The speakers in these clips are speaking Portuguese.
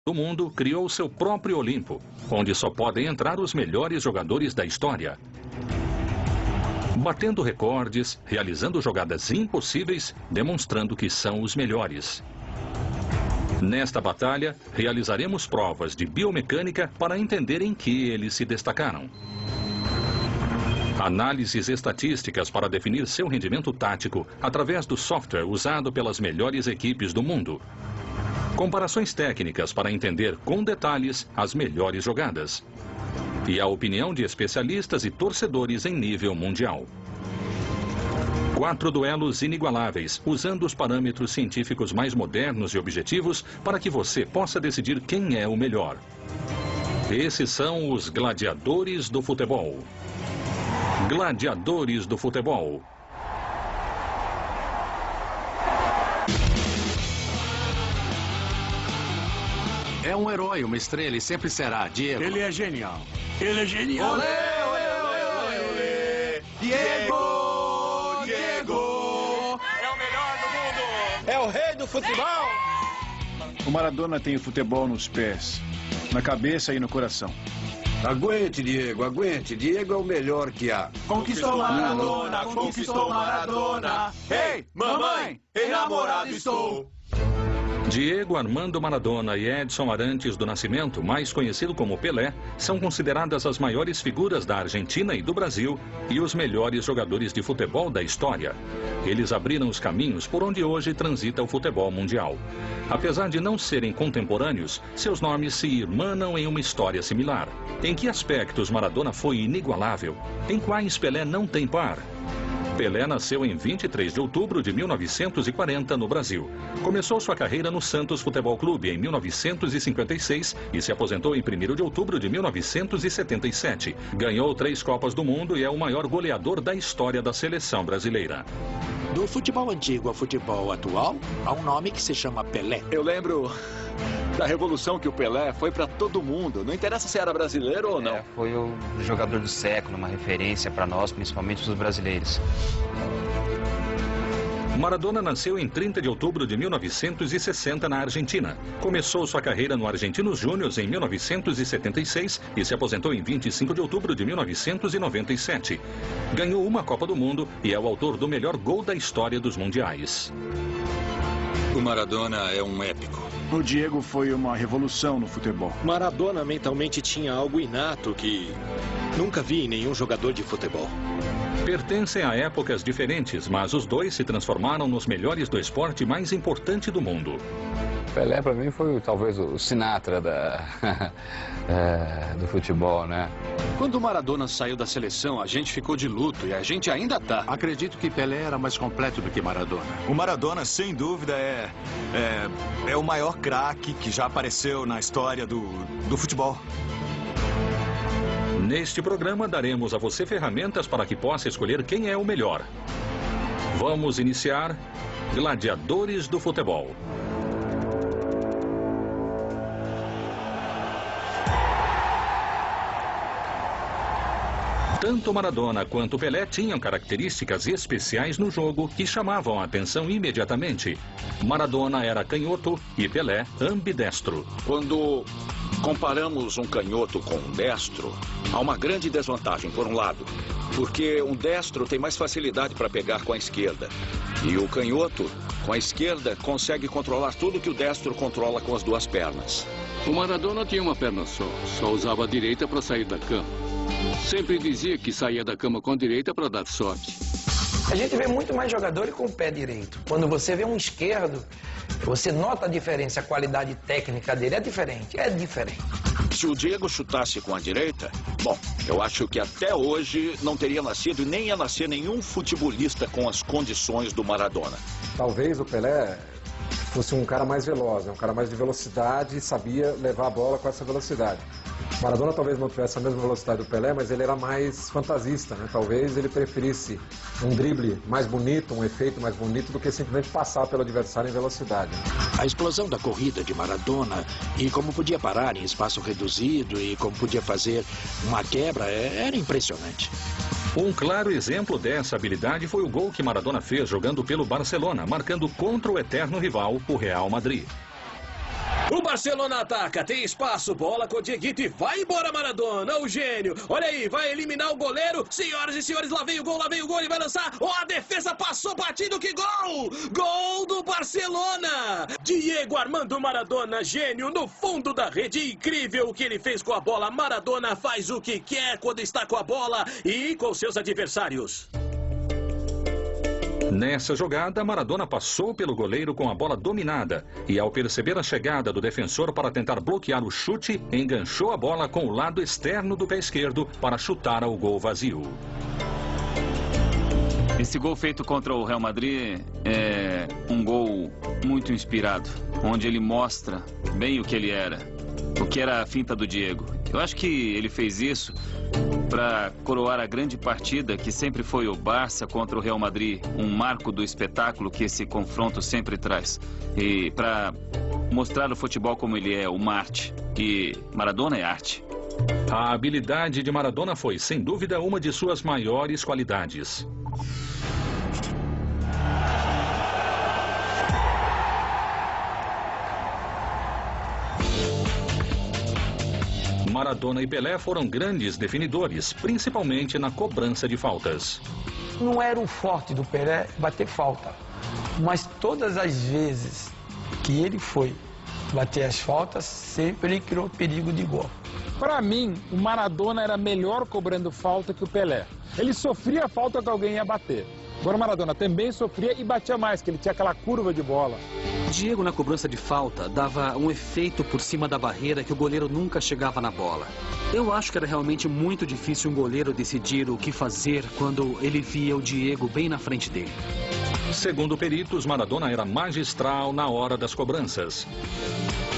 do mundo criou seu próprio Olimpo, onde só podem entrar os melhores jogadores da história. Batendo recordes, realizando jogadas impossíveis, demonstrando que são os melhores. Nesta batalha, realizaremos provas de biomecânica para entender em que eles se destacaram. Análises estatísticas para definir seu rendimento tático através do software usado pelas melhores equipes do mundo. Comparações técnicas para entender com detalhes as melhores jogadas. E a opinião de especialistas e torcedores em nível mundial. 4 duelos inigualáveis, usando os parâmetros científicos mais modernos e objetivos para que você possa decidir quem é o melhor. Esses são os gladiadores do futebol. Gladiadores do futebol. É um herói, uma estrela e sempre será, Diego. Ele é genial. Ele é genial. Olê, olê, olê, olê, olê. Diego! Diego! É o melhor do mundo! É o rei do futebol! O Maradona tem o futebol nos pés, na cabeça e no coração. Aguente, Diego, aguente. Diego é o melhor que há. Conquistou Maradona, conquistou Maradona. Ei, mamãe, enamorado estou. Diego Armando Maradona e Edson Arantes do Nascimento, mais conhecido como Pelé, são consideradas as maiores figuras da Argentina e do Brasil e os melhores jogadores de futebol da história. Eles abriram os caminhos por onde hoje transita o futebol mundial. Apesar de não serem contemporâneos, seus nomes se irmanam em uma história similar. Em que aspectos Maradona foi inigualável? Em quais Pelé não tem par? Pelé nasceu em 23 de outubro de 1940 no Brasil. Começou sua carreira no Santos Futebol Clube em 1956 e se aposentou em 1º de outubro de 1977. Ganhou 3 Copas do Mundo e é o maior goleador da história da seleção brasileira. Do futebol antigo ao futebol atual, há um nome que se chama Pelé. Eu lembro da revolução que o Pelé foi para todo mundo. Não interessa se era brasileiro ou não. Foi o jogador do século, uma referência para nós, principalmente os brasileiros. Maradona nasceu em 30 de outubro de 1960 na Argentina. Começou sua carreira no Argentinos Júniors em 1976 e se aposentou em 25 de outubro de 1997. Ganhou uma Copa do Mundo e é o autor do melhor gol da história dos mundiais. O Maradona é um épico. O Diego foi uma revolução no futebol. Maradona mentalmente tinha algo inato que nunca vi em nenhum jogador de futebol. Pertencem a épocas diferentes, mas os dois se transformaram nos melhores do esporte mais importante do mundo. Pelé, para mim, foi talvez o Sinatra do futebol, né? Quando o Maradona saiu da seleção, a gente ficou de luto e a gente ainda tá. Acredito que Pelé era mais completo do que Maradona. O Maradona, sem dúvida, é o maior craque que já apareceu na história do futebol. Neste programa, daremos a você ferramentas para que possa escolher quem é o melhor. Vamos iniciar Gladiadores do Futebol. Tanto Maradona quanto Pelé tinham características especiais no jogo que chamavam a atenção imediatamente. Maradona era canhoto e Pelé ambidestro. Quando comparamos um canhoto com um destro, há uma grande desvantagem, por um lado. Porque um destro tem mais facilidade para pegar com a esquerda. E o canhoto, com a esquerda, consegue controlar tudo que o destro controla com as 2 pernas. O Maradona tinha uma perna só usava a direita para sair da cama. Sempre dizia que saía da cama com a direita para dar sorte. A gente vê muito mais jogadores com o pé direito. Quando você vê um esquerdo, você nota a diferença, a qualidade técnica dele é diferente, Se o Diego chutasse com a direita, bom, eu acho que até hoje não teria nascido e nem ia nascer nenhum futebolista com as condições do Maradona. Talvez o Pelé fosse um cara mais veloz, um cara mais de velocidade e sabia levar a bola com essa velocidade. Maradona talvez não tivesse a mesma velocidade do Pelé, mas ele era mais fantasista, né? Talvez ele preferisse um drible mais bonito, um efeito mais bonito, do que simplesmente passar pelo adversário em velocidade. A explosão da corrida de Maradona e como podia parar em espaço reduzido e como podia fazer uma quebra era impressionante. Um claro exemplo dessa habilidade foi o gol que Maradona fez jogando pelo Barcelona, marcando contra o eterno rival, o Real Madrid. O Barcelona ataca, tem espaço, bola com o Dieguito e vai embora Maradona, o gênio. Olha aí, vai eliminar o goleiro. Senhoras e senhores, lá vem o gol, ele vai lançar. Oh, a defesa passou batido, que gol! Gol do Barcelona! Diego Armando Maradona, gênio, no fundo da rede. Incrível o que ele fez com a bola. Maradona faz o que quer quando está com a bola e com seus adversários. Nessa jogada, Maradona passou pelo goleiro com a bola dominada e, ao perceber a chegada do defensor para tentar bloquear o chute, enganchou a bola com o lado externo do pé esquerdo para chutar ao gol vazio. Esse gol feito contra o Real Madrid é um gol muito inspirado, onde ele mostra bem o que ele era, o que era a finta do Diego. Eu acho que ele fez isso para coroar a grande partida que sempre foi o Barça contra o Real Madrid, um marco do espetáculo que esse confronto sempre traz. E para mostrar o futebol como ele é, uma arte. E Maradona é arte. A habilidade de Maradona foi, sem dúvida, uma de suas maiores qualidades. Maradona e Pelé foram grandes definidores, principalmente na cobrança de faltas. Não era o forte do Pelé bater falta, mas todas as vezes que ele foi bater as faltas, sempre ele criou perigo de gol. Para mim, o Maradona era melhor cobrando falta que o Pelé. Ele sofria a falta que alguém ia bater. Agora o Maradona também sofria e batia mais, que ele tinha aquela curva de bola. Diego, na cobrança de falta, dava um efeito por cima da barreira que o goleiro nunca chegava na bola. Eu acho que era realmente muito difícil um goleiro decidir o que fazer quando ele via o Diego bem na frente dele. Segundo peritos, Maradona era magistral na hora das cobranças.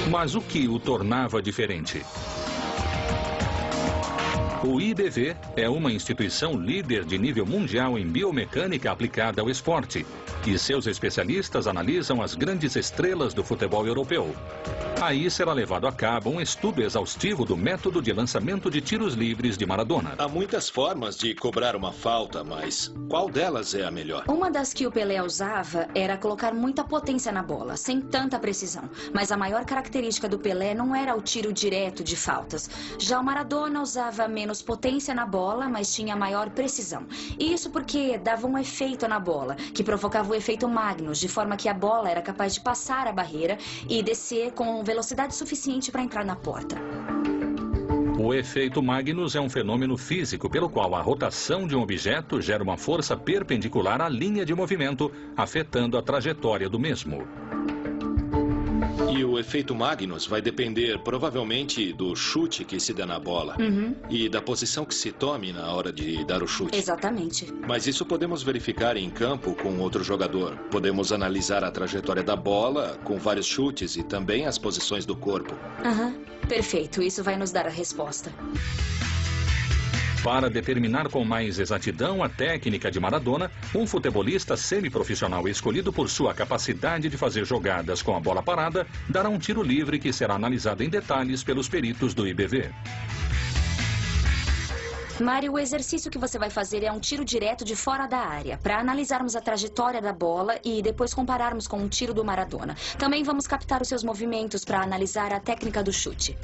Mas o que o tornava diferente? O IBV é uma instituição líder de nível mundial em biomecânica aplicada ao esporte, e seus especialistas analisam as grandes estrelas do futebol europeu. Aí será levado a cabo um estudo exaustivo do método de lançamento de tiros livres de Maradona. Há muitas formas de cobrar uma falta, mas qual delas é a melhor? Uma das que o Pelé usava era colocar muita potência na bola, sem tanta precisão. Mas a maior característica do Pelé não era o tiro direto de faltas. Já o Maradona usava menos potência na bola, mas tinha maior precisão. E isso porque dava um efeito na bola, que provocava o efeito Magnus, de forma que a bola era capaz de passar a barreira e descer com velocidade suficiente para entrar na porta. O efeito Magnus é um fenômeno físico pelo qual a rotação de um objeto gera uma força perpendicular à linha de movimento, afetando a trajetória do mesmo. E o efeito Magnus vai depender provavelmente do chute que se dá na bola e da posição que se tome na hora de dar o chute. Exatamente. Mas isso podemos verificar em campo com outro jogador. Podemos analisar a trajetória da bola com vários chutes e também as posições do corpo. Perfeito, isso vai nos dar a resposta. Para determinar com mais exatidão a técnica de Maradona, um futebolista semiprofissional escolhido por sua capacidade de fazer jogadas com a bola parada dará um tiro livre que será analisado em detalhes pelos peritos do IBV. Mário, o exercício que você vai fazer é um tiro direto de fora da área, para analisarmos a trajetória da bola e depois compararmos com um tiro do Maradona. Também vamos captar os seus movimentos para analisar a técnica do chute.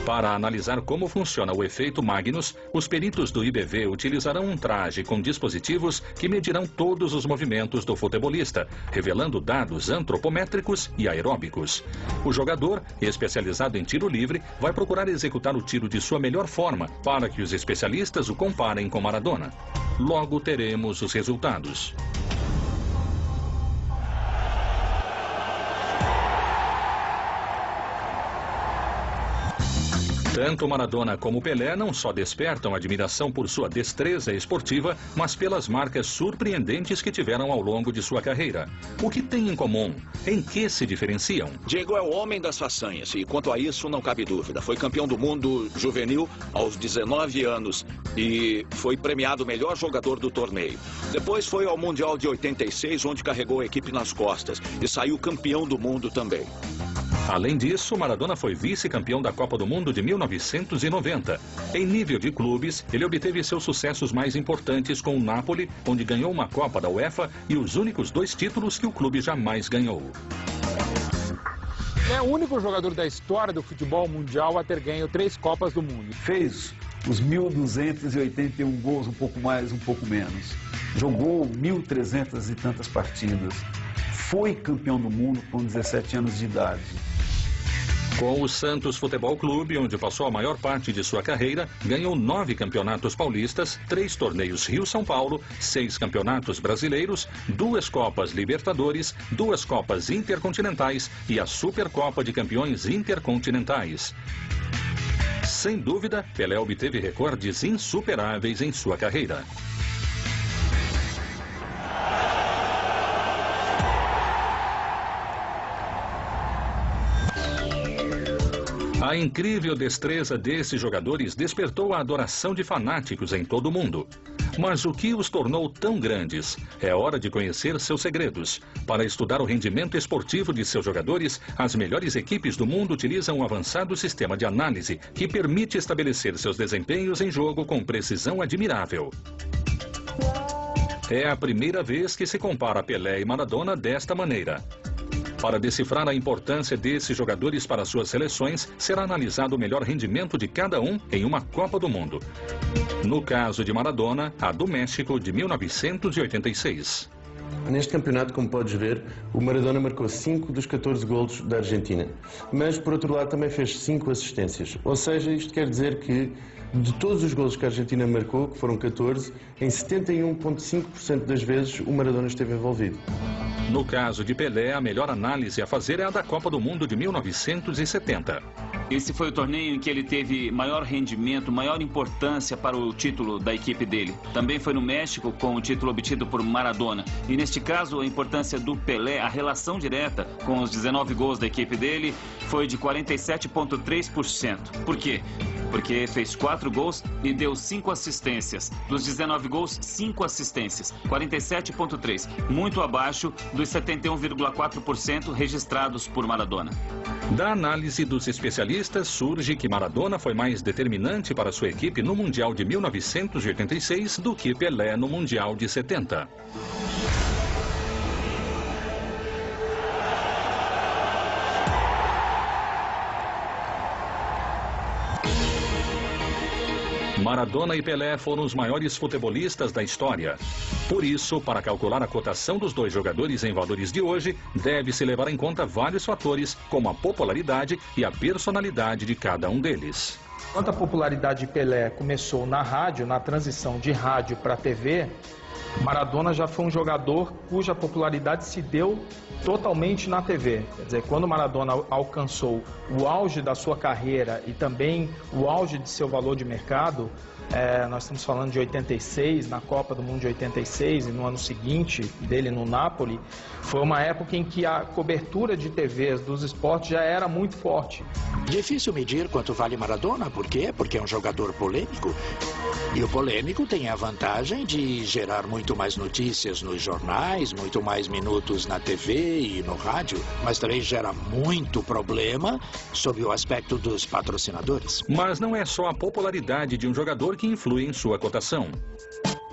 Para analisar como funciona o efeito Magnus, os peritos do IBV utilizarão um traje com dispositivos que medirão todos os movimentos do futebolista, revelando dados antropométricos e aeróbicos. O jogador, especializado em tiro livre, vai procurar executar o tiro de sua melhor forma, para que os especialistas o comparem com Maradona. Logo teremos os resultados. Tanto Maradona como Pelé não só despertam admiração por sua destreza esportiva, mas pelas marcas surpreendentes que tiveram ao longo de sua carreira. O que têm em comum? Em que se diferenciam? Diego é o homem das façanhas e, quanto a isso, não cabe dúvida. Foi campeão do mundo juvenil aos 19 anos e foi premiado melhor jogador do torneio. Depois foi ao Mundial de 86, onde carregou a equipe nas costas e saiu campeão do mundo também. Além disso, Maradona foi vice-campeão da Copa do Mundo de 1990. Em nível de clubes, ele obteve seus sucessos mais importantes com o Napoli, onde ganhou uma Copa da UEFA e os únicos 2 títulos que o clube jamais ganhou. É o único jogador da história do futebol mundial a ter ganho 3 Copas do Mundo. Fez os 1.281 gols, um pouco mais, um pouco menos. Jogou 1.300 e tantas partidas. Foi campeão do mundo com 17 anos de idade. Com o Santos Futebol Clube, onde passou a maior parte de sua carreira, ganhou 9 campeonatos paulistas, 3 torneios Rio-São Paulo, 6 campeonatos brasileiros, 2 Copas Libertadores, 2 Copas Intercontinentais e a Supercopa de Campeões Intercontinentais. Sem dúvida, Pelé obteve recordes insuperáveis em sua carreira. A incrível destreza desses jogadores despertou a adoração de fanáticos em todo o mundo. Mas o que os tornou tão grandes? É hora de conhecer seus segredos. Para estudar o rendimento esportivo de seus jogadores, as melhores equipes do mundo utilizam um avançado sistema de análise que permite estabelecer seus desempenhos em jogo com precisão admirável. É a primeira vez que se compara Pelé e Maradona desta maneira. Para decifrar a importância desses jogadores para suas seleções, será analisado o melhor rendimento de cada um em uma Copa do Mundo. No caso de Maradona, a do México de 1986. Neste campeonato, como podes ver, o Maradona marcou 5 dos 14 golos da Argentina. Mas, por outro lado, também fez 5 assistências. Ou seja, isto quer dizer que, de todos os golos que a Argentina marcou, que foram 14, em 71,5% das vezes o Maradona esteve envolvido. No caso de Pelé, a melhor análise a fazer é a da Copa do Mundo de 1970. Esse foi o torneio em que ele teve maior rendimento, maior importância para o título da equipe dele. Também foi no México com o título obtido por Maradona. E neste caso, a importância do Pelé, a relação direta com os 19 gols da equipe dele, foi de 47,3%. Por quê? Porque fez 4 gols e deu 5 assistências. Dos 19 gols, 5 assistências. 47,3%. Muito abaixo dos 71,4% registrados por Maradona. Da análise dos especialistas, surge que Maradona foi mais determinante para sua equipe no Mundial de 1986 do que Pelé no Mundial de 70. Maradona e Pelé foram os maiores futebolistas da história. Por isso, para calcular a cotação dos dois jogadores em valores de hoje, deve-se levar em conta vários fatores, como a popularidade e a personalidade de cada um deles. Quanto a popularidade de Pelé começou na rádio, na transição de rádio para TV, Maradona já foi um jogador cuja popularidade se deu totalmente na TV. Quer dizer, quando Maradona alcançou o auge da sua carreira e também o auge de seu valor de mercado, nós estamos falando de 86, na Copa do Mundo de 86 e no ano seguinte dele no Napoli, foi uma época em que a cobertura de TVs dos esportes já era muito forte. Difícil medir quanto vale Maradona, por quê? Porque é um jogador polêmico. E o polêmico tem a vantagem de gerar muito mais notícias nos jornais, muito mais minutos na TV e no rádio, mas também gera muito problema sob o aspecto dos patrocinadores. Mas não é só a popularidade de um jogador que influi em sua cotação.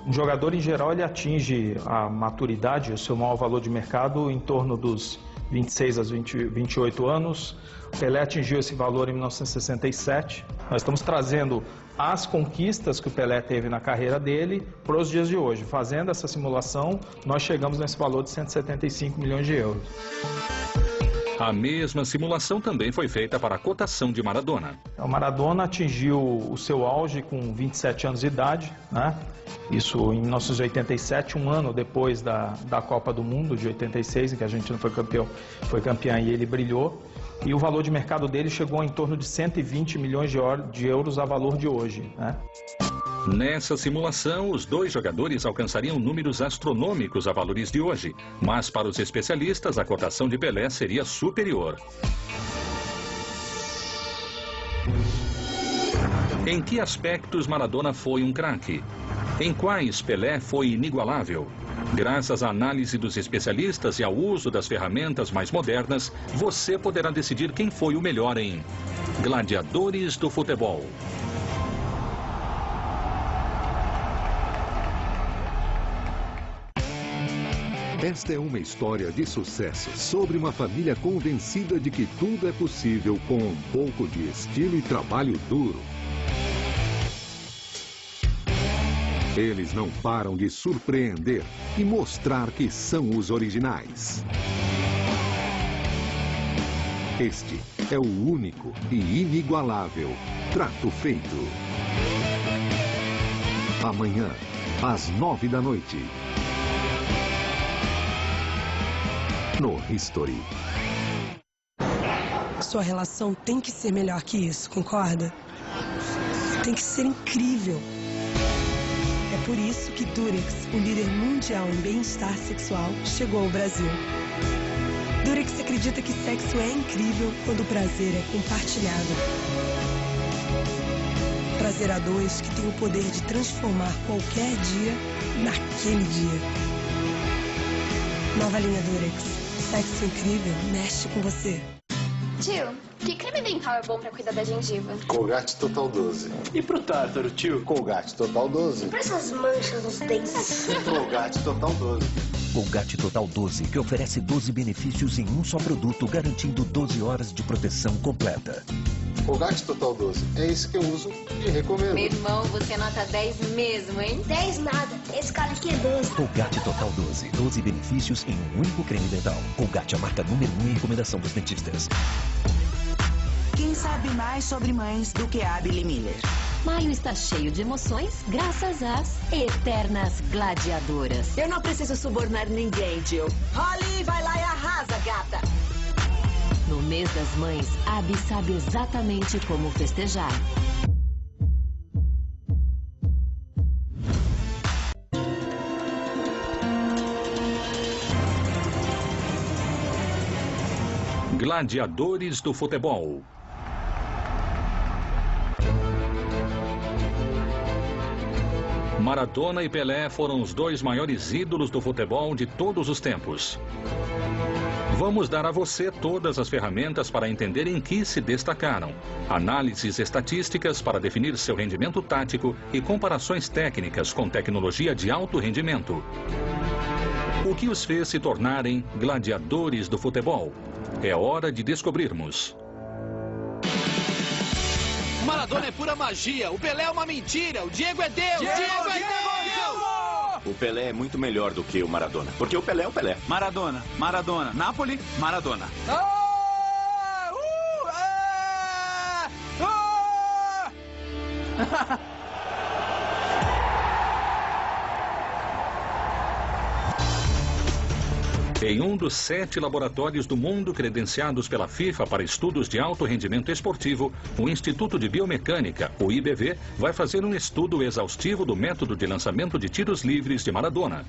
Um jogador, em geral, ele atinge a maturidade, o seu maior valor de mercado, em torno dos 26 a 28 anos. Pelé atingiu esse valor em 1967. Nós estamos trazendo as conquistas que o Pelé teve na carreira dele para os dias de hoje. Fazendo essa simulação, nós chegamos nesse valor de 175 milhões de euros. A mesma simulação também foi feita para a cotação de Maradona. O Maradona atingiu o seu auge com 27 anos de idade, né? Isso em 1987, um ano depois da Copa do Mundo de 86, em que a Argentina foi campeã e ele brilhou. E o valor de mercado dele chegou em torno de 120 milhões de euros a valor de hoje, né? Nessa simulação, os dois jogadores alcançariam números astronômicos a valores de hoje, mas para os especialistas a cotação de Pelé seria superior. Em que aspectos Maradona foi um craque? Em quais Pelé foi inigualável? Graças à análise dos especialistas e ao uso das ferramentas mais modernas, você poderá decidir quem foi o melhor em Gladiadores do Futebol. Esta é uma história de sucesso sobre uma família convencida de que tudo é possível com um pouco de estilo e trabalho duro. Eles não param de surpreender e mostrar que são os originais. Este é o único e inigualável Trato Feito. Amanhã, às 9 da noite. No History. Sua relação tem que ser melhor que isso, concorda? Tem que ser incrível. É por isso que Durex, o líder mundial em bem-estar sexual, chegou ao Brasil. Durex acredita que sexo é incrível quando o prazer é compartilhado. Prazer a dois que tem o poder de transformar qualquer dia naquele dia. Nova linha Durex. Sexo incrível mexe com você. Tio, que creme dental é bom pra cuidar da gengiva? Colgate Total 12. E pro tártaro, tio? Colgate Total 12. Pra essas manchas nos dentes? Colgate Total 12. Colgate Total 12, que oferece 12 benefícios em um só produto, garantindo 12 horas de proteção completa. Colgate Total 12, é esse que eu uso e recomendo. Meu irmão, você nota 10 mesmo, hein? 10 nada, esse cara aqui é 12. Colgate Total 12, 12 benefícios em um único creme dental. Colgate, a marca número 1 em recomendação dos dentistas. Quem sabe mais sobre mães do que a Billy Miller? Maio está cheio de emoções graças às eternas gladiadoras. Eu não preciso subornar ninguém, Jill. Holly, vai lá e arrasa, gata. No mês das mães, a Abby sabe exatamente como festejar. Gladiadores do futebol. Maradona e Pelé foram os dois maiores ídolos do futebol de todos os tempos. Vamos dar a você todas as ferramentas para entender em que se destacaram, análises estatísticas para definir seu rendimento tático e comparações técnicas com tecnologia de alto rendimento. O que os fez se tornarem gladiadores do futebol? É hora de descobrirmos. Maradona é pura magia, o Pelé é uma mentira, o Diego é Deus, Diego é Deus! O Pelé é muito melhor do que o Maradona, porque o Pelé é o Pelé. Maradona, Napoli, Maradona. Em um dos 7 laboratórios do mundo credenciados pela FIFA para estudos de alto rendimento esportivo, o Instituto de Biomecânica, o IBV, vai fazer um estudo exaustivo do método de lançamento de tiros livres de Maradona.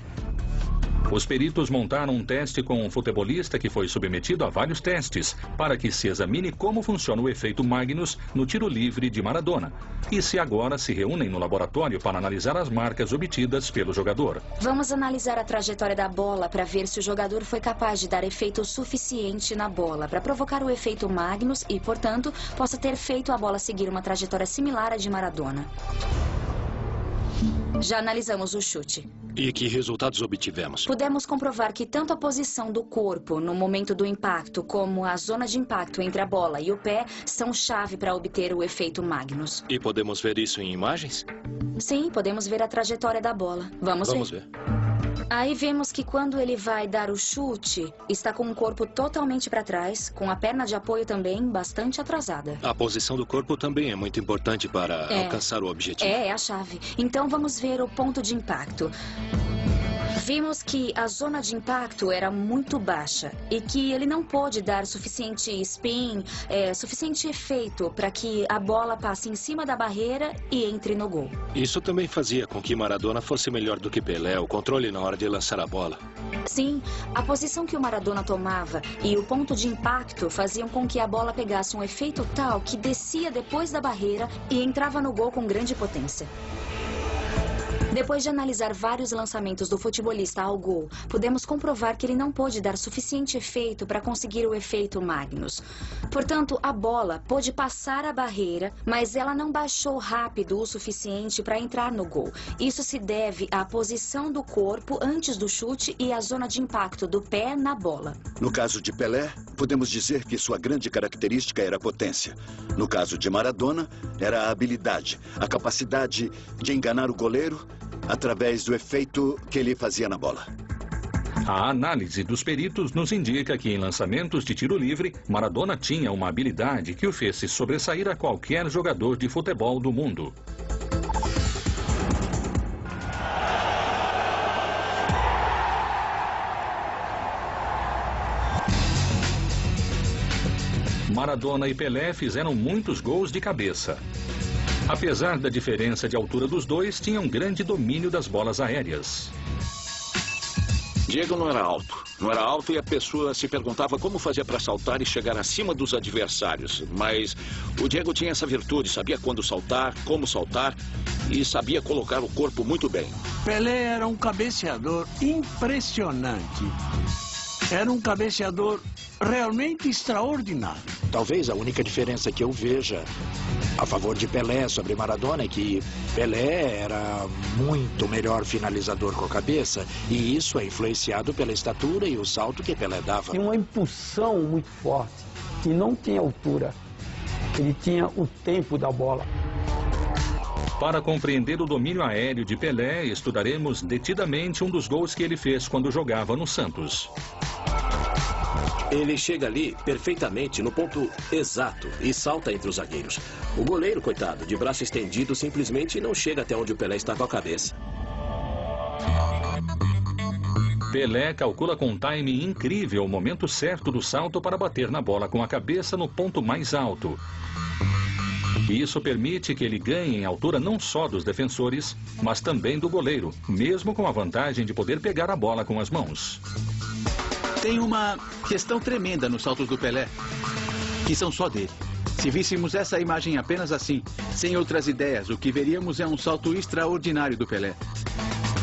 Os peritos montaram um teste com um futebolista que foi submetido a vários testes para que se examine como funciona o efeito Magnus no tiro livre de Maradona. E se agora se reúnem no laboratório para analisar as marcas obtidas pelo jogador. Vamos analisar a trajetória da bola para ver se o jogador foi capaz de dar efeito suficiente na bola para provocar o efeito Magnus e, portanto, possa ter feito a bola seguir uma trajetória similar à de Maradona. Já analisamos o chute. E que resultados obtivemos? Pudemos comprovar que tanto a posição do corpo no momento do impacto como a zona de impacto entre a bola e o pé são chave para obter o efeito Magnus. E podemos ver isso em imagens? Sim, podemos ver a trajetória da bola. Vamos ver. Aí vemos que quando ele vai dar o chute, está com o corpo totalmente para trás, com a perna de apoio também bastante atrasada. A posição do corpo também é muito importante para alcançar o objetivo. É a chave. Então vamos ver o ponto de impacto. Vimos que a zona de impacto era muito baixa e que ele não pôde dar suficiente spin, suficiente efeito para que a bola passe em cima da barreira e entre no gol. Isso também fazia com que Maradona fosse melhor do que Pelé, o controle na hora de lançar a bola. Sim, a posição que o Maradona tomava e o ponto de impacto faziam com que a bola pegasse um efeito tal que descia depois da barreira e entrava no gol com grande potência. Depois de analisar vários lançamentos do futebolista ao gol, pudemos comprovar que ele não pôde dar suficiente efeito para conseguir o efeito Magnus. Portanto, a bola pôde passar a barreira, mas ela não baixou rápido o suficiente para entrar no gol. Isso se deve à posição do corpo antes do chute e à zona de impacto do pé na bola. No caso de Pelé, podemos dizer que sua grande característica era a potência. No caso de Maradona, era a habilidade, a capacidade de enganar o goleiro através do efeito que ele fazia na bola. A análise dos peritos nos indica que em lançamentos de tiro livre, Maradona tinha uma habilidade que o fez se sobressair a qualquer jogador de futebol do mundo. Maradona e Pelé fizeram muitos gols de cabeça. Apesar da diferença de altura dos dois, tinham grande domínio das bolas aéreas. Diego não era alto. Não era alto e a pessoa se perguntava como fazia para saltar e chegar acima dos adversários. Mas o Diego tinha essa virtude, sabia quando saltar, como saltar e sabia colocar o corpo muito bem. Pelé era um cabeceador impressionante. Era um cabeceador realmente extraordinário. Talvez a única diferença que eu veja a favor de Pelé sobre Maradona é que Pelé era muito melhor finalizador com a cabeça e isso é influenciado pela estatura e o salto que Pelé dava. Tinha uma impulsão muito forte e não tinha altura. Ele tinha o tempo da bola. Para compreender o domínio aéreo de Pelé, estudaremos detidamente um dos gols que ele fez quando jogava no Santos. Ele chega ali perfeitamente no ponto exato e salta entre os zagueiros. O goleiro, coitado, de braço estendido, simplesmente não chega até onde o Pelé está com a cabeça. Pelé calcula com um time incrível o momento certo do salto para bater na bola com a cabeça no ponto mais alto. E isso permite que ele ganhe em altura não só dos defensores, mas também do goleiro, mesmo com a vantagem de poder pegar a bola com as mãos. Tem uma questão tremenda nos saltos do Pelé, que são só dele. Se víssemos essa imagem apenas assim, sem outras ideias, o que veríamos é um salto extraordinário do Pelé.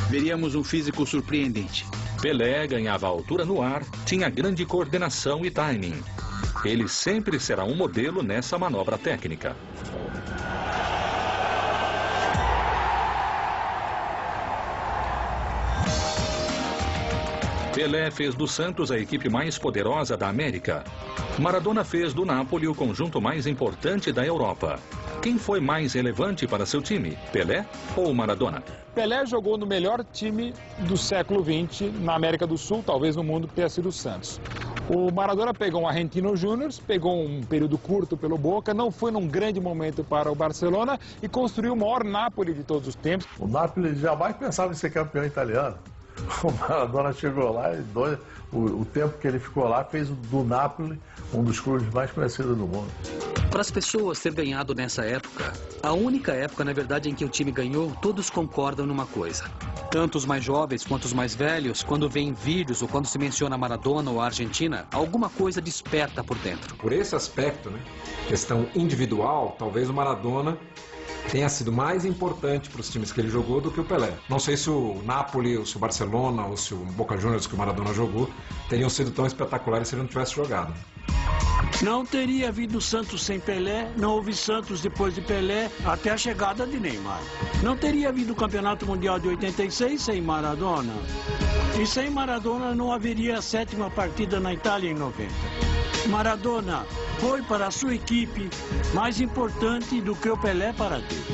Veríamos um físico surpreendente. Pelé ganhava altura no ar, tinha grande coordenação e timing. Ele sempre será um modelo nessa manobra técnica. Pelé fez do Santos a equipe mais poderosa da América. Maradona fez do Napoli o conjunto mais importante da Europa. Quem foi mais relevante para seu time, Pelé ou Maradona? Pelé jogou no melhor time do século XX na América do Sul, talvez no mundo, que tenha sido o Santos. O Maradona pegou um Argentino Júnior, pegou um período curto pelo Boca, não foi num grande momento para o Barcelona e construiu o maior Napoli de todos os tempos. O Napoli jamais pensava em ser campeão italiano. O Maradona chegou lá e o tempo que ele ficou lá fez do Napoli um dos clubes mais conhecidos do mundo. Para as pessoas ter ganhado nessa época, a única época, na verdade, em que o time ganhou, todos concordam numa coisa. Tanto os mais jovens quanto os mais velhos, quando veem vídeos ou quando se menciona Maradona ou a Argentina, alguma coisa desperta por dentro. Por esse aspecto, né, questão individual, talvez o Maradona tenha sido mais importante para os times que ele jogou do que o Pelé. Não sei se o Napoli, ou se o Barcelona, ou se o Boca Juniors que o Maradona jogou, teriam sido tão espetaculares se ele não tivesse jogado. Não teria havido Santos sem Pelé, não houve Santos depois de Pelé, até a chegada de Neymar. Não teria havido o Campeonato Mundial de 86 sem Maradona. E sem Maradona não haveria a 7ª partida na Itália em 90. Maradona foi para a sua equipe mais importante do que o Pelé para dele.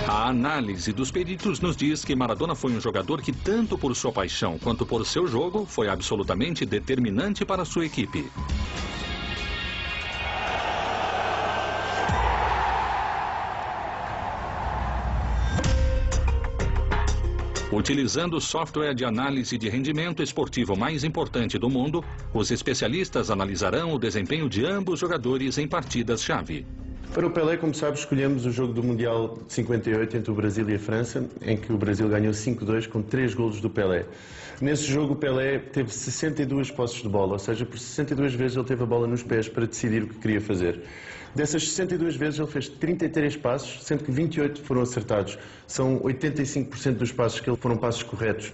A análise dos peritos nos diz que Maradona foi um jogador que, tanto por sua paixão quanto por seu jogo, foi absolutamente determinante para a sua equipe. Utilizando o software de análise de rendimento esportivo mais importante do mundo, os especialistas analisarão o desempenho de ambos jogadores em partidas-chave. Para o Pelé, como sabe, escolhemos o jogo do Mundial de 58 entre o Brasil e a França, em que o Brasil ganhou 5-2 com 3 golos do Pelé. Nesse jogo, o Pelé teve 62 posses de bola, ou seja, por 62 vezes ele teve a bola nos pés para decidir o que queria fazer. Dessas 62 vezes ele fez 33 passos, sendo que 28 foram acertados. São 85% dos passos que ele foram passos corretos,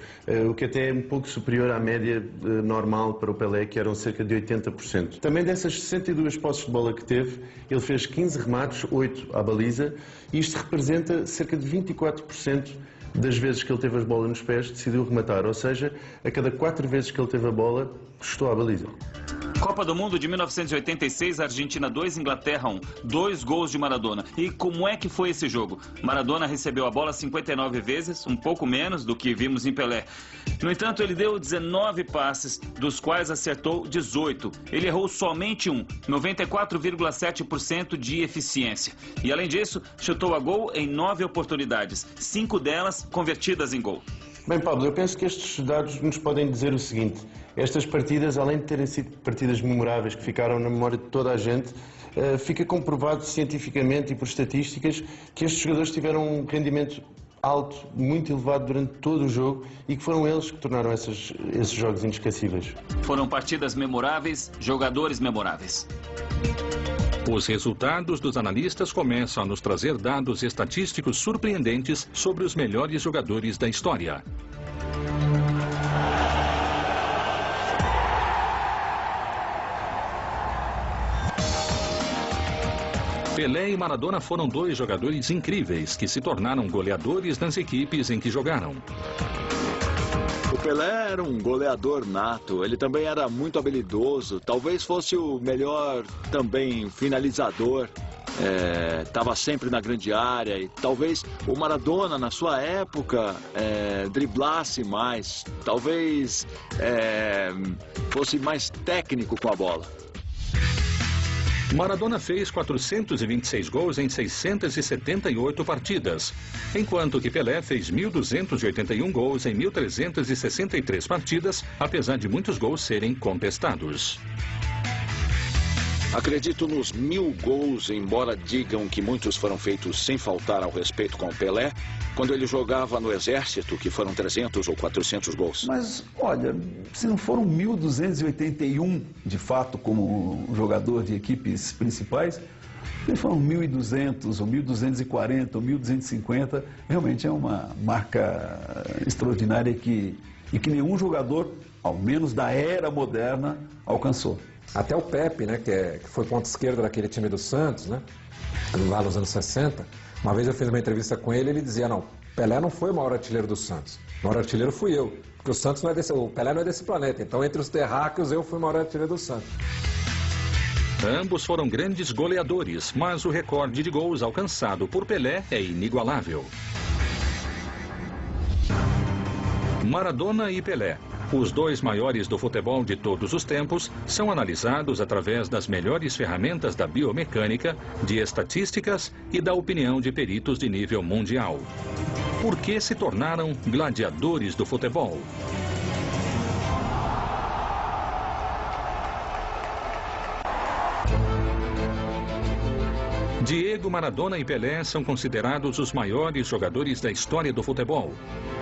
o que até é um pouco superior à média normal para o Pelé, que eram cerca de 80%. Também dessas 62 posses de bola que teve, ele fez 15 remates, 8 à baliza, e isto representa cerca de 24% das vezes que ele teve as bolas nos pés, decidiu rematar, ou seja, a cada 4 vezes que ele teve a bola, chutou à baliza. Copa do Mundo de 1986, Argentina 2, Inglaterra 1. 2 gols de Maradona. E como é que foi esse jogo? Maradona recebeu a bola 59 vezes, um pouco menos do que vimos em Pelé. No entanto, ele deu 19 passes, dos quais acertou 18. Ele errou somente um, 94,7% de eficiência. E além disso, chutou a gol em 9 oportunidades, 5 delas convertidas em gol. Bem, Pablo, eu penso que estes dados nos podem dizer o seguinte: estas partidas, além de terem sido partidas memoráveis que ficaram na memória de toda a gente, fica comprovado cientificamente e por estatísticas que estes jogadores tiveram um rendimento alto, muito elevado durante todo o jogo e que foram eles que tornaram esses jogos inesquecíveis. Foram partidas memoráveis, jogadores memoráveis. Os resultados dos analistas começam a nos trazer dados estatísticos surpreendentes sobre os melhores jogadores da história. Pelé e Maradona foram 2 jogadores incríveis que se tornaram goleadores nas equipes em que jogaram. O Pelé era um goleador nato, ele também era muito habilidoso, talvez fosse o melhor também finalizador, estava sempre na grande área, e talvez o Maradona na sua época driblasse mais, talvez fosse mais técnico com a bola. Maradona fez 426 gols em 678 partidas, enquanto que Pelé fez 1.281 gols em 1.363 partidas, apesar de muitos gols serem contestados. Acredito nos 1000 gols, embora digam que muitos foram feitos sem faltar ao respeito com o Pelé, quando ele jogava no Exército, que foram 300 ou 400 gols. Mas, olha, se não foram 1.281, de fato, como jogador de equipes principais, se foram 1.200, ou 1.240, ou 1.250, realmente é uma marca extraordinária e que nenhum jogador, ao menos da era moderna, alcançou. Até o Pepe, né, que foi ponta esquerda daquele time do Santos, né, lá nos anos 60, uma vez eu fiz uma entrevista com ele, ele dizia, não, Pelé não foi o maior artilheiro do Santos, o maior artilheiro fui eu, porque o Santos não é desse, o Pelé não é desse planeta, então entre os terráqueos eu fui o maior artilheiro do Santos. Ambos foram grandes goleadores, mas o recorde de gols alcançado por Pelé é inigualável. Maradona e Pelé, os 2 maiores do futebol de todos os tempos, são analisados através das melhores ferramentas da biomecânica, de estatísticas e da opinião de peritos de nível mundial. Por que se tornaram gladiadores do futebol? Diego, Maradona e Pelé são considerados os maiores jogadores da história do futebol.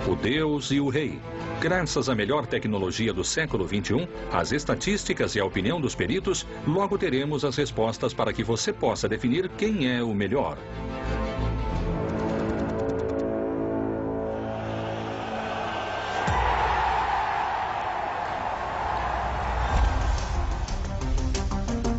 O Deus e o Rei. Graças à melhor tecnologia do século XXI, as estatísticas e a opinião dos peritos, logo teremos as respostas para que você possa definir quem é o melhor.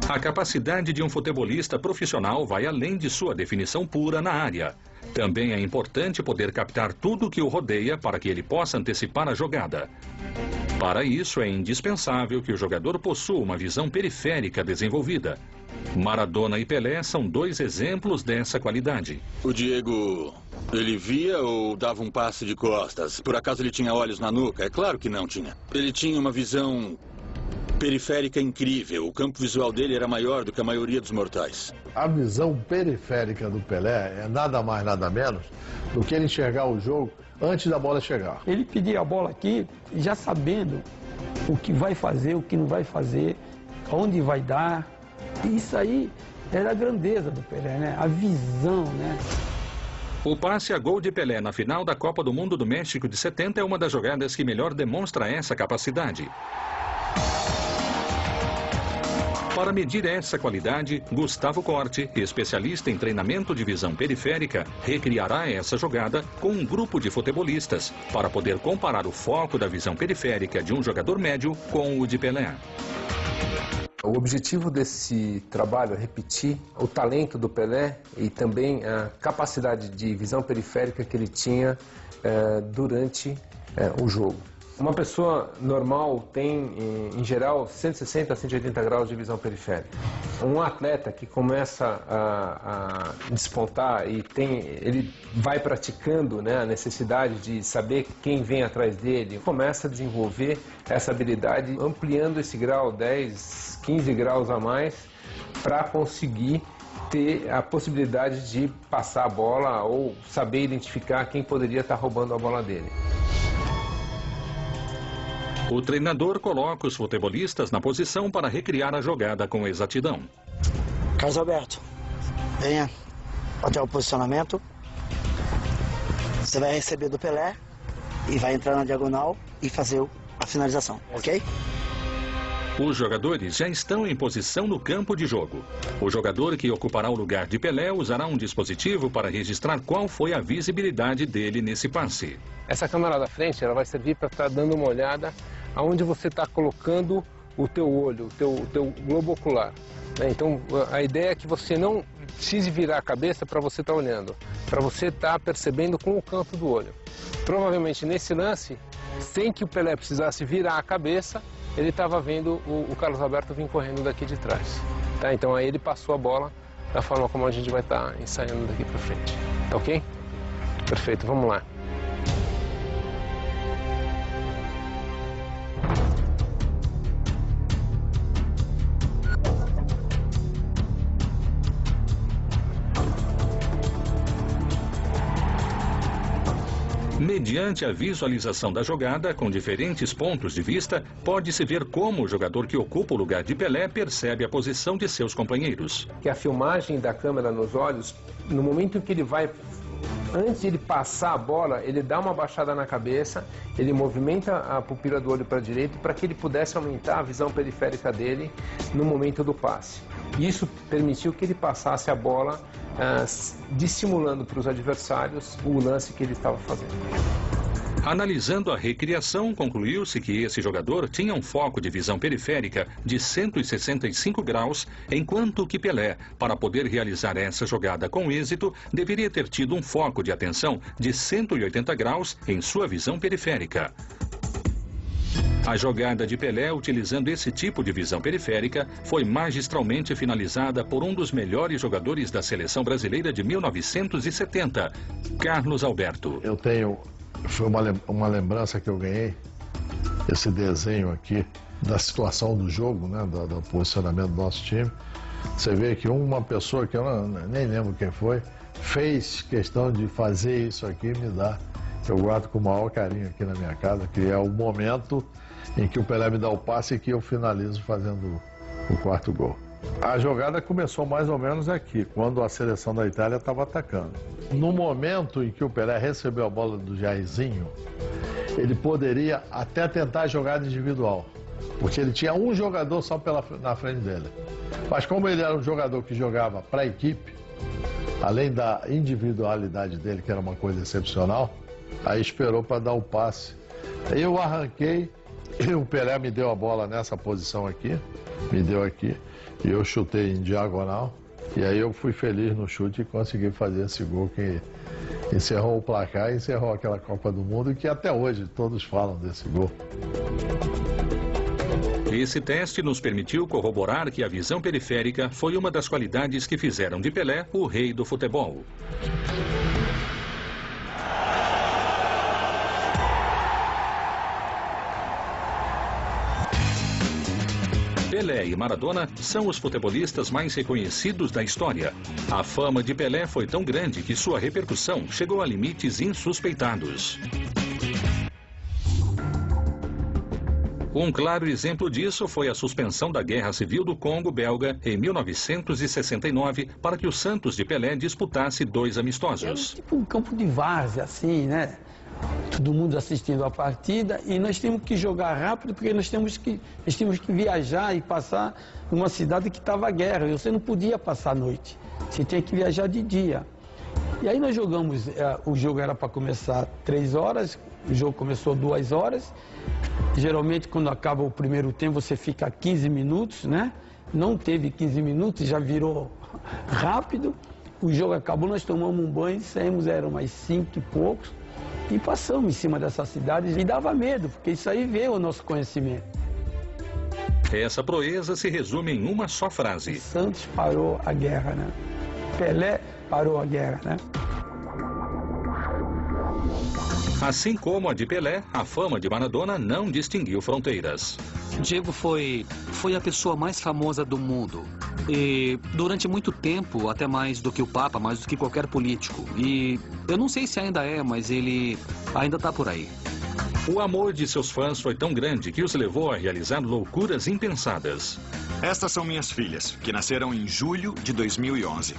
A capacidade de um futebolista profissional vai além de sua definição pura na área. Também é importante poder captar tudo o que o rodeia para que ele possa antecipar a jogada. Para isso, é indispensável que o jogador possua uma visão periférica desenvolvida. Maradona e Pelé são 2 exemplos dessa qualidade. O Diego, ele via ou dava um passe de costas? Por acaso ele tinha olhos na nuca? É claro que não tinha. Ele tinha uma visão periférica incrível. O campo visual dele era maior do que a maioria dos mortais. A visão periférica do Pelé é nada mais, nada menos do que ele enxergar o jogo antes da bola chegar. Ele pedia a bola aqui já sabendo o que vai fazer, o que não vai fazer, onde vai dar. E isso aí era a grandeza do Pelé, né? A visão, né? O passe a gol de Pelé na final da Copa do Mundo do México de 70 é uma das jogadas que melhor demonstra essa capacidade. Para medir essa qualidade, Gustavo Corte, especialista em treinamento de visão periférica, recriará essa jogada com um grupo de futebolistas para poder comparar o foco da visão periférica de um jogador médio com o de Pelé. O objetivo desse trabalho é repetir o talento do Pelé e também a capacidade de visão periférica que ele tinha durante o jogo. Uma pessoa normal tem, em geral, 160 a 180 graus de visão periférica. Um atleta que começa a despontar e ele vai praticando, né, a necessidade de saber quem vem atrás dele, começa a desenvolver essa habilidade, ampliando esse grau 10, 15 graus a mais para conseguir ter a possibilidade de passar a bola ou saber identificar quem poderia estar roubando a bola dele. O treinador coloca os futebolistas na posição para recriar a jogada com exatidão. Carlos Alberto, venha até o posicionamento. Você vai receber do Pelé e vai entrar na diagonal e fazer a finalização, ok? Os jogadores já estão em posição no campo de jogo. O jogador que ocupará o lugar de Pelé usará um dispositivo para registrar qual foi a visibilidade dele nesse passe. Essa câmera da frente ela vai servir para estar dando uma olhada aonde você está colocando o teu olho, o teu globo ocular. Então, a ideia é que você não precise virar a cabeça para você estar olhando, para você estar percebendo com o canto do olho. Provavelmente nesse lance, sem que o Pelé precisasse virar a cabeça, ele estava vendo o Carlos Alberto vir correndo daqui de trás. Tá? Então aí ele passou a bola da forma como a gente vai estar ensaiando daqui para frente. Tá ok? Perfeito, vamos lá. Mediante a visualização da jogada, com diferentes pontos de vista, pode-se ver como o jogador que ocupa o lugar de Pelé percebe a posição de seus companheiros. Que a filmagem da câmera nos olhos, no momento em que ele vai, antes de ele passar a bola, ele dá uma baixada na cabeça, ele movimenta a pupila do olho para a direita para que ele pudesse aumentar a visão periférica dele no momento do passe. Isso permitiu que ele passasse a bola dissimulando para os adversários o lance que ele estava fazendo. Analisando a recriação, concluiu-se que esse jogador tinha um foco de visão periférica de 165 graus, enquanto que Pelé, para poder realizar essa jogada com êxito, deveria ter tido um foco de atenção de 180 graus em sua visão periférica. A jogada de Pelé, utilizando esse tipo de visão periférica, foi magistralmente finalizada por um dos melhores jogadores da seleção brasileira de 1970, Carlos Alberto. Foi uma lembrança que eu ganhei, esse desenho aqui, da situação do jogo, né, do posicionamento do nosso time. Você vê que uma pessoa, que eu nem lembro quem foi, fez questão de fazer isso aqui e me dar. Eu guardo com o maior carinho aqui na minha casa, que é o momento em que o Pelé me dá o passe e que eu finalizo fazendo o quarto gol. A jogada começou mais ou menos aqui, quando a seleção da Itália estava atacando. No momento em que o Pelé recebeu a bola do Jairzinho, ele poderia até tentar a jogada individual, porque ele tinha um jogador só na frente dele. Mas como ele era um jogador que jogava para a equipe, além da individualidade dele, que era uma coisa excepcional, aí esperou para dar o passe. Eu arranquei, e o Pelé me deu a bola nessa posição aqui, me deu aqui, e eu chutei em diagonal, e aí eu fui feliz no chute e consegui fazer esse gol que encerrou o placar, encerrou aquela Copa do Mundo, e que até hoje todos falam desse gol. Esse teste nos permitiu corroborar que a visão periférica foi uma das qualidades que fizeram de Pelé o rei do futebol. Pelé e Maradona são os futebolistas mais reconhecidos da história. A fama de Pelé foi tão grande que sua repercussão chegou a limites insuspeitados. Um claro exemplo disso foi a suspensão da Guerra Civil do Congo belga em 1969 para que o Santos de Pelé disputasse 2 amistosos. Tipo um campo de várzea, assim, né? todo mundo assistindo a partida, e nós tínhamos que jogar rápido, porque nós tínhamos que viajar e passar numa cidade que estava guerra, e você não podia passar à noite, você tinha que viajar de dia. E aí nós jogamos, o jogo era para começar 3 horas, o jogo começou 2 horas, geralmente quando acaba o primeiro tempo você fica 15 minutos, né? Não teve 15 minutos, já virou rápido, o jogo acabou, nós tomamos um banho, saímos, eram mais 5 e poucos, e passamos em cima dessas cidades e dava medo, porque isso aí veio o nosso conhecimento. Essa proeza se resume em uma só frase. Santos parou a guerra, né? Pelé parou a guerra, né? Assim como a de Pelé, a fama de Maradona não distinguiu fronteiras. Diego foi a pessoa mais famosa do mundo. E durante muito tempo, até mais do que o Papa, mais do que qualquer político. E eu não sei se ainda é, mas ele ainda está por aí. O amor de seus fãs foi tão grande que os levou a realizar loucuras impensadas. Estas são minhas filhas, que nasceram em julho de 2011.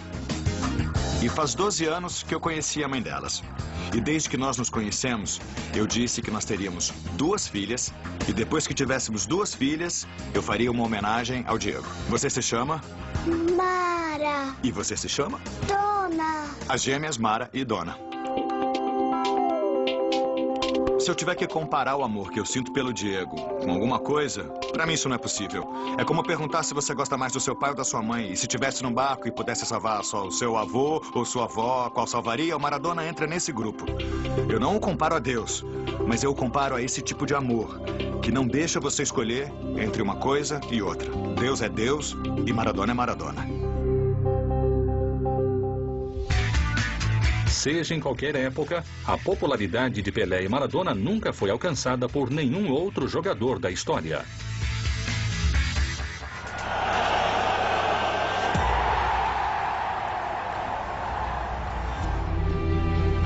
E faz 12 anos que eu conheci a mãe delas. E desde que nós nos conhecemos, eu disse que nós teríamos 2 filhas. E depois que tivéssemos 2 filhas, eu faria uma homenagem ao Diego. Você se chama? Mara. E você se chama? Dona. As gêmeas Mara e Dona. Se eu tiver que comparar o amor que eu sinto pelo Diego com alguma coisa, pra mim isso não é possível. É como perguntar se você gosta mais do seu pai ou da sua mãe. E se tivesse num barco e pudesse salvar só o seu avô ou sua avó, qual salvaria? O Maradona entra nesse grupo. Eu não o comparo a Deus, mas eu o comparo a esse tipo de amor, que não deixa você escolher entre uma coisa e outra. Deus é Deus e Maradona é Maradona. Seja em qualquer época, a popularidade de Pelé e Maradona nunca foi alcançada por nenhum outro jogador da história.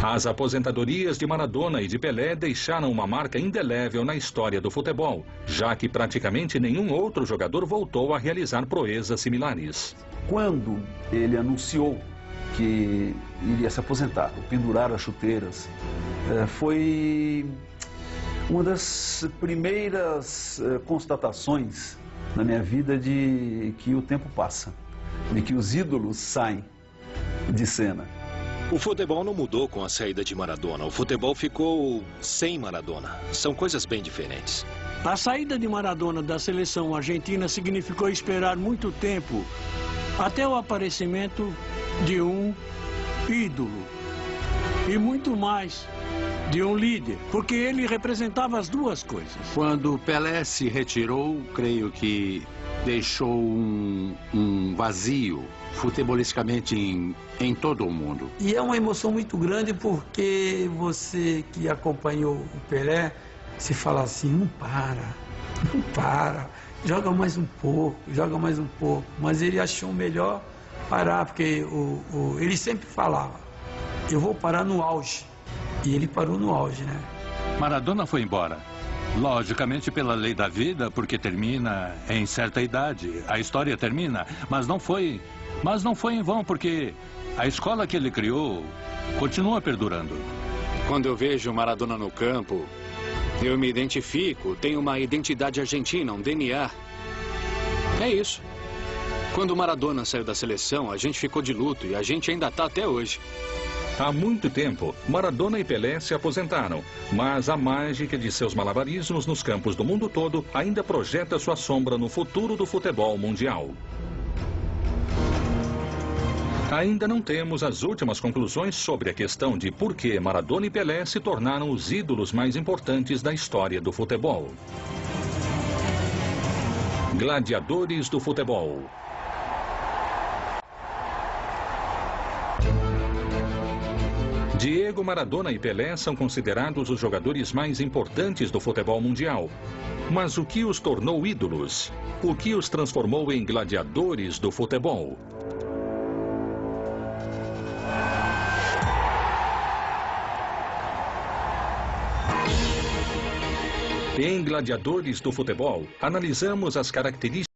As aposentadorias de Maradona e de Pelé deixaram uma marca indelével na história do futebol, já que praticamente nenhum outro jogador voltou a realizar proezas similares. Quando ele anunciou que iria se aposentar, pendurar as chuteiras, foi uma das primeiras constatações na minha vida de que o tempo passa, de que os ídolos saem de cena. O futebol não mudou com a saída de Maradona. O futebol ficou sem Maradona. São coisas bem diferentes. A saída de Maradona da seleção argentina significou esperar muito tempo até o aparecimento de um ídolo e muito mais de um líder, porque ele representava as duas coisas. Quando Pelé se retirou, creio que deixou um vazio futebolisticamente em todo o mundo. E é uma emoção muito grande porque você que acompanhou o Pelé, se fala assim, não para, joga mais um pouco, mas ele achou melhor parar, porque ele sempre falava, eu vou parar no auge, e ele parou no auge, né? Maradona foi embora, logicamente pela lei da vida, porque termina em certa idade, a história termina, mas não foi em vão, porque a escola que ele criou continua perdurando. Quando eu vejo Maradona no campo, eu me identifico, tenho uma identidade argentina, um DNA. É isso. Quando Maradona saiu da seleção, a gente ficou de luto e a gente ainda está até hoje. Há muito tempo, Maradona e Pelé se aposentaram, mas a mágica de seus malabarismos nos campos do mundo todo ainda projeta sua sombra no futuro do futebol mundial. Ainda não temos as últimas conclusões sobre a questão de por que Maradona e Pelé se tornaram os ídolos mais importantes da história do futebol. Gladiadores do futebol. Diego, Maradona e Pelé são considerados os jogadores mais importantes do futebol mundial. Mas o que os tornou ídolos? O que os transformou em gladiadores do futebol? Em Gladiadores do Futebol, analisamos as características